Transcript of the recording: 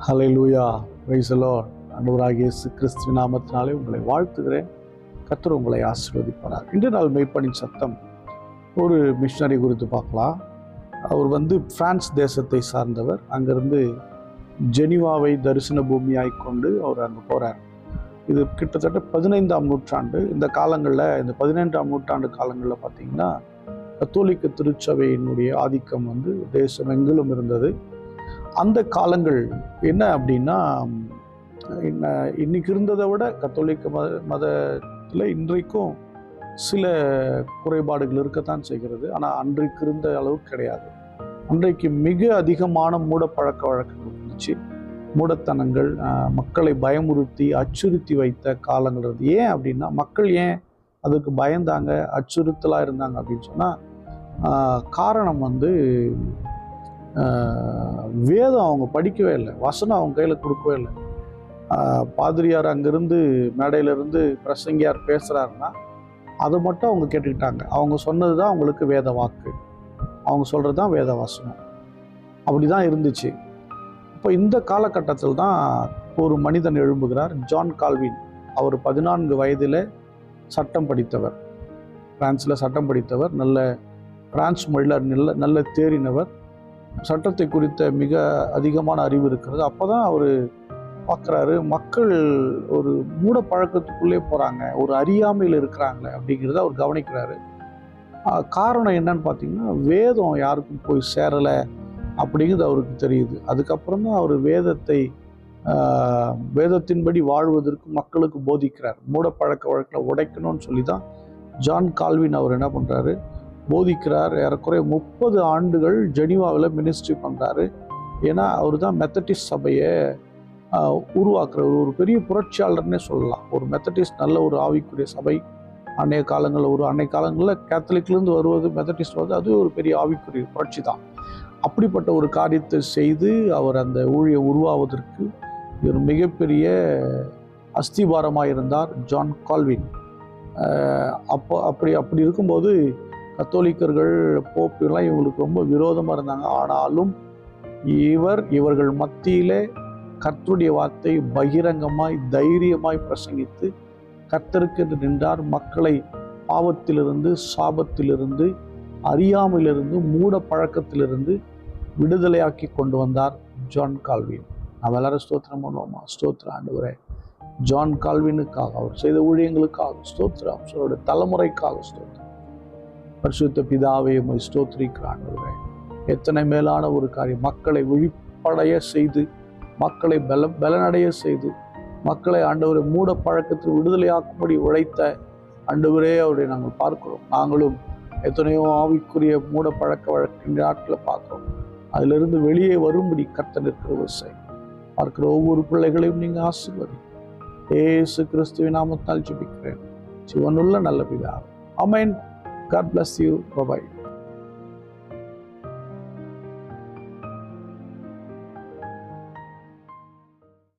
Hallelujah, praise the Lord. ஆண்டவராகிய இயேசு கிறிஸ்துவின் நாமத்தினாலே உங்களை வாழ்த்துகிறேன். கர்த்தர் உங்களை ஆசீர்வதிப்பார். இன்று நாள் மெய்ப்பனின் சத்தம் ஒரு மிஷனரி குறித்து பார்க்கலாம். அவர் பிரான்ஸ் தேசத்தை சார்ந்தவர். அங்கிருந்து ஜெனிவாவை தரிசன பூமியாய் கொண்டு அவர் அங்கே போகிறார். இது கிட்டத்தட்ட 15ஆம் நூற்றாண்டு. இந்த காலங்களில், இந்த 15ஆம் நூற்றாண்டு காலங்களில் பார்த்திங்கன்னா கத்தோலிக்க திருச்சபையினுடைய ஆதிக்கம் தேசம் எங்கிலும் இருந்தது. அந்த காலங்கள் என்ன அப்படின்னா, இன்னைக்கு இருந்ததை விட கத்தோலிக்க மதத்தில் இன்றைக்கும் சில குறைபாடுகள் இருக்கத்தான் செய்கிறது. ஆனால் அன்றைக்கு இருந்த அளவுக்கு கிடையாது. அன்றைக்கு மிக அதிகமான மூட பழக்க வழக்கங்கள் இருந்துச்சு. மூடத்தனங்கள், மக்களை பயமுறுத்தி அச்சுறுத்தி வைத்த காலங்கள் இருந்தது. ஏன் அப்படின்னா, மக்கள் ஏன் அதுக்கு பயந்தாங்க, அச்சுறுத்தலாக இருந்தாங்க அப்படின்னு சொன்னால், காரணம் வேதம் அவங்க படிக்கவே இல்லை, வசனம் அவங்க கையில் கொடுக்கவே இல்லை. பாதிரியார் அங்கேருந்து மேடையிலிருந்து பிரசங்கியார் பேசுகிறாருன்னா அதை மட்டும் அவங்க கேட்டுக்கிட்டாங்க. அவங்க சொன்னது தான் அவங்களுக்கு வேத வாக்கு, அவங்க சொல்கிறது தான் வேத வசனம். அப்படி தான் இருந்துச்சு. இப்போ இந்த காலகட்டத்தில் தான் ஒரு மனிதன் எழும்புகிறார், ஜான் கால்வின். அவர் 14 வயதில் சட்டம் படித்தவர், பிரான்ஸில் சட்டம் படித்தவர், நல்ல பிரான்ஸ் மொழியில் நல்ல தேறினவர், சட்டத்தை குறித்த மிக அதிகமான அறிவு இருக்கிறது. அப்போ தான் அவர் பார்க்குறாரு, மக்கள் ஒரு மூட பழக்கத்துக்குள்ளே போகிறாங்க, ஒரு அறியாமையில் இருக்கிறாங்களே அப்படிங்கிறத அவர் கவனிக்கிறாரு. காரணம் என்னன்னு பார்த்தீங்கன்னா, வேதம் யாருக்கும் போய் சேரலை அப்படிங்கிறது அவருக்கு தெரியுது. அதுக்கப்புறம் தான் அவர் வேதத்தின்படி வாழ்வதற்கு மக்களுக்கு போதிக்கிறார். மூட பழக்க வழக்கில் உடைக்கணும்னு சொல்லி தான் ஜான் கால்வின் அவர் என்ன பண்ணுறாரு, போதிக்கிறார். ஏறக்குறைய 30 ஆண்டுகள் ஜெனிவாவில் மினிஸ்ட்ரி பண்ணுறாரு. ஏன்னா அவர் தான் மெத்தடிஸ்ட் சபையை உருவாக்குற ஒரு பெரிய புரட்சியாளர்னே சொல்லலாம். ஒரு மெத்தடிஸ்ட் நல்ல ஒரு ஆவிக்குரிய சபை. அன்னைய காலங்களில் கேத்தலிக்லேருந்து வருவது, மெத்தடிஸ்ட் வருது, அது ஒரு பெரிய ஆவிக்குரிய புரட்சி தான். அப்படிப்பட்ட ஒரு காரியத்தை செய்து அவர் அந்த ஊழியம் உருவாவதற்கு ஒரு மிகப்பெரிய அஸ்திபாரமாக இருந்தார் ஜான் கால்வின். அப்படி இருக்கும்போது கத்தோலிக்கர்கள், போப்புலாம் இவங்களுக்கு ரொம்ப விரோதமாக இருந்தாங்க. ஆனாலும் இவர்கள் மத்தியிலே கர்த்தருடைய வார்த்தை பகிரங்கமாய் தைரியமாய் பிரசங்கித்து கர்த்தருக்கு என்று நின்றார். மக்களை பாவத்திலிருந்து, சாபத்திலிருந்து, அறியாமையிலிருந்து, மூட பழக்கத்திலிருந்து விடுதலையாக்கி கொண்டு வந்தார் ஜான் கால்வின். நாம் எல்லாரும் ஸ்தோத்திரம் பண்ணுவோமா? ஸ்தோத்திரம் ஆண்டவரே, ஜான் கால்வினுக்காக, அவர் செய்த ஊழியங்களுக்காக ஸ்தோத்திரம், அவருடைய தலைமுறைக்காக ஸ்தோத்திரம். பரிசுத்த பிதாவே, உம்மை ஸ்தோத்திரிக்கிறேன் ஆண்டவரே. எத்தனை மேலான ஒரு காரியம்! மக்களை விழிப்படைய செய்து, மக்களை பலனடைய செய்து, மக்களை ஆண்டவரை மூட பழக்கத்தில் விடுதலையாக்கும்படி உழைத்த ஆண்டவரே அவரை நாங்கள் பார்க்கிறோம். நாங்களும் எத்தனையோ ஆவிக்குரிய மூட பழக்க வழக்கின் நாட்டில் பார்க்கிறோம். அதிலிருந்து வெளியே வரும்படி கர்த்தர் இருக்கிற விவசாயி பார்க்கிற ஒவ்வொரு பிள்ளைகளையும் நீங்கள் ஆசீர்வதி. இயேசு கிறிஸ்துவின் நாமத்தால் ஜெபிக்கிறேன், ஜீவனுள்ள நல்ல பிதாவே. ஆமென். God bless you. Bye-bye.